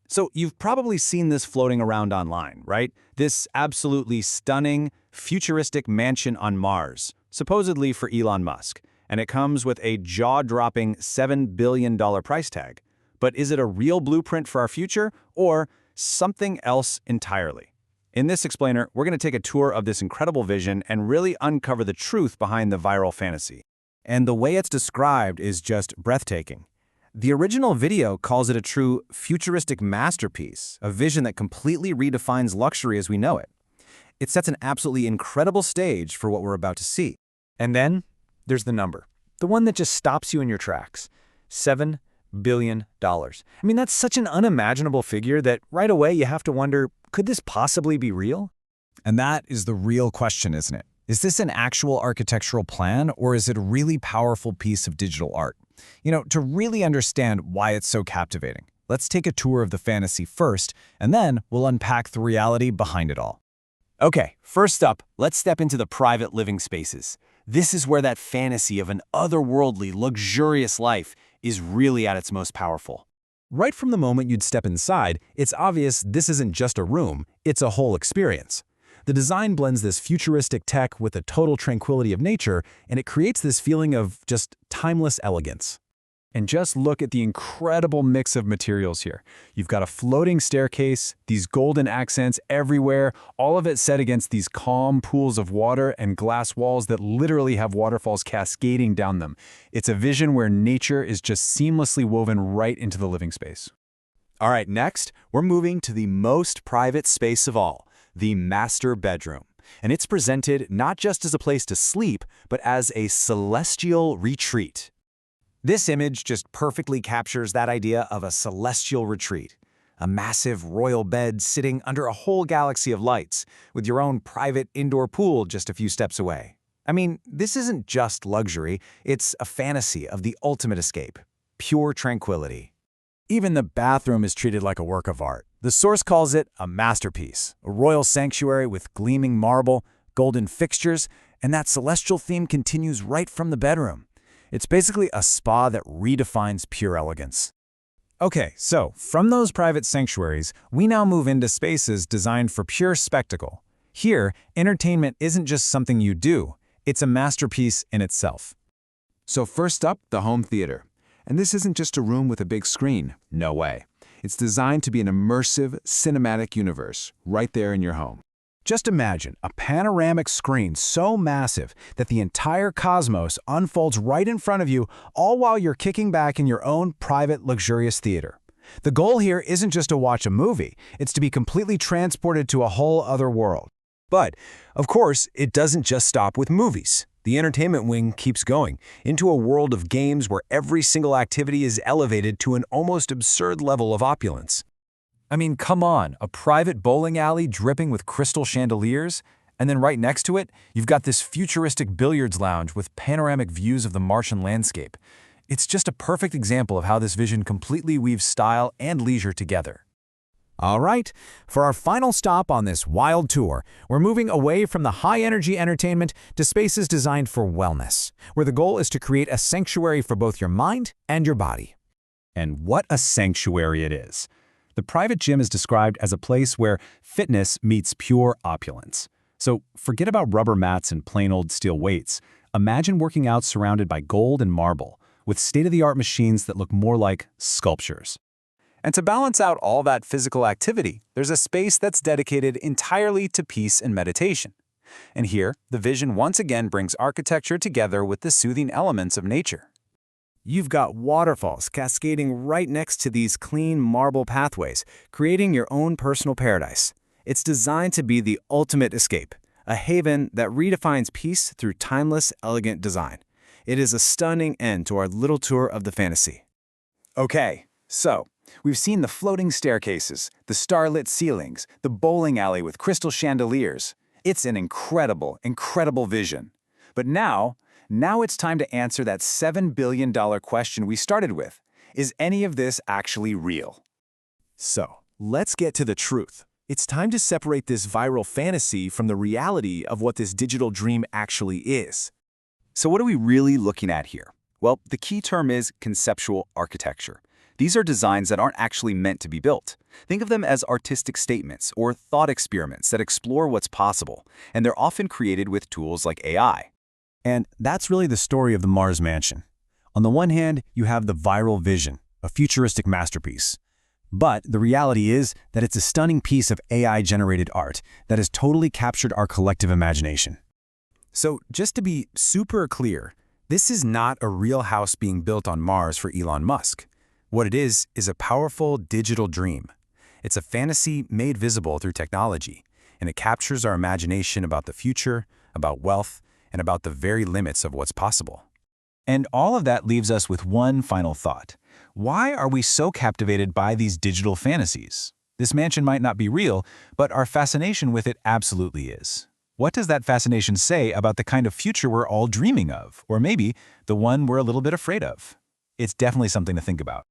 So you've probably seen this floating around online, right? This absolutely stunning, futuristic mansion on Mars, supposedly for Elon Musk. And it comes with a jaw-dropping $7 billion price tag. But is it a real blueprint for our future, or something else entirely? In this explainer, we're going to take a tour of this incredible vision and really uncover the truth behind the viral fantasy. And the way it's described is just breathtaking. The original video calls it a true futuristic masterpiece, a vision that completely redefines luxury as we know it. It sets an absolutely incredible stage for what we're about to see. And then there's the number, the one that just stops you in your tracks. $7 billion. I mean, that's such an unimaginable figure that right away you have to wonder, could this possibly be real? And that is the real question, isn't it? Is this an actual architectural plan, or is it a really powerful piece of digital art? To really understand why it's so captivating, let's take a tour of the fantasy first, and then we'll unpack the reality behind it all. Okay, first up, let's step into the private living spaces. This is where that fantasy of an otherworldly, luxurious life is really at its most powerful. Right from the moment you'd step inside, it's obvious this isn't just a room, it's a whole experience. The design blends this futuristic tech with the total tranquility of nature, and it creates this feeling of just timeless elegance. And just look at the incredible mix of materials here. You've got a floating staircase, these golden accents everywhere, all of it set against these calm pools of water and glass walls that literally have waterfalls cascading down them. It's a vision where nature is just seamlessly woven right into the living space. All right, next, we're moving to the most private space of all, the master bedroom. And it's presented not just as a place to sleep, but as a celestial retreat. This image just perfectly captures that idea of a celestial retreat. A massive royal bed sitting under a whole galaxy of lights, with your own private indoor pool just a few steps away. I mean, this isn't just luxury, it's a fantasy of the ultimate escape. Pure tranquility. Even the bathroom is treated like a work of art. The source calls it a masterpiece, a royal sanctuary with gleaming marble, golden fixtures, and that celestial theme continues right from the bedroom. It's basically a spa that redefines pure elegance. Okay, so from those private sanctuaries, we now move into spaces designed for pure spectacle. Here, entertainment isn't just something you do, it's a masterpiece in itself. So first up, the home theater. And this isn't just a room with a big screen. No way. It's designed to be an immersive, cinematic universe right there in your home. Just imagine a panoramic screen so massive that the entire cosmos unfolds right in front of you, all while you're kicking back in your own private, luxurious theater. The goal here isn't just to watch a movie, it's to be completely transported to a whole other world. But, of course, it doesn't just stop with movies. The entertainment wing keeps going into a world of games where every single activity is elevated to an almost absurd level of opulence. I mean, come on, a private bowling alley dripping with crystal chandeliers, and then right next to it, you've got this futuristic billiards lounge with panoramic views of the Martian landscape. It's just a perfect example of how this vision completely weaves style and leisure together. All right, for our final stop on this wild tour, we're moving away from the high-energy entertainment to spaces designed for wellness, where the goal is to create a sanctuary for both your mind and your body. And what a sanctuary it is. The private gym is described as a place where fitness meets pure opulence. So forget about rubber mats and plain old steel weights. Imagine working out surrounded by gold and marble, with state-of-the-art machines that look more like sculptures. And to balance out all that physical activity, there's a space that's dedicated entirely to peace and meditation. And here, the vision once again brings architecture together with the soothing elements of nature. You've got waterfalls cascading right next to these clean marble pathways, creating your own personal paradise. It's designed to be the ultimate escape, a haven that redefines peace through timeless, elegant design. It is a stunning end to our little tour of the fantasy. Okay, so we've seen the floating staircases, the starlit ceilings, the bowling alley with crystal chandeliers. It's an incredible, incredible vision. But now it's time to answer that $7 billion question we started with. Is any of this actually real? So, let's get to the truth. It's time to separate this viral fantasy from the reality of what this digital dream actually is. So what are we really looking at here? Well, the key term is conceptual architecture. These are designs that aren't actually meant to be built. Think of them as artistic statements or thought experiments that explore what's possible, and they're often created with tools like AI. And that's really the story of the Mars Mansion. On the one hand, you have the viral vision, a futuristic masterpiece. But the reality is that it's a stunning piece of AI-generated art that has totally captured our collective imagination. So just to be super clear, this is not a real house being built on Mars for Elon Musk. What it is a powerful digital dream. It's a fantasy made visible through technology, and it captures our imagination about the future, about wealth, and about the very limits of what's possible. And all of that leaves us with one final thought. Why are we so captivated by these digital fantasies? This mansion might not be real, but our fascination with it absolutely is. What does that fascination say about the kind of future we're all dreaming of, or maybe the one we're a little bit afraid of? It's definitely something to think about.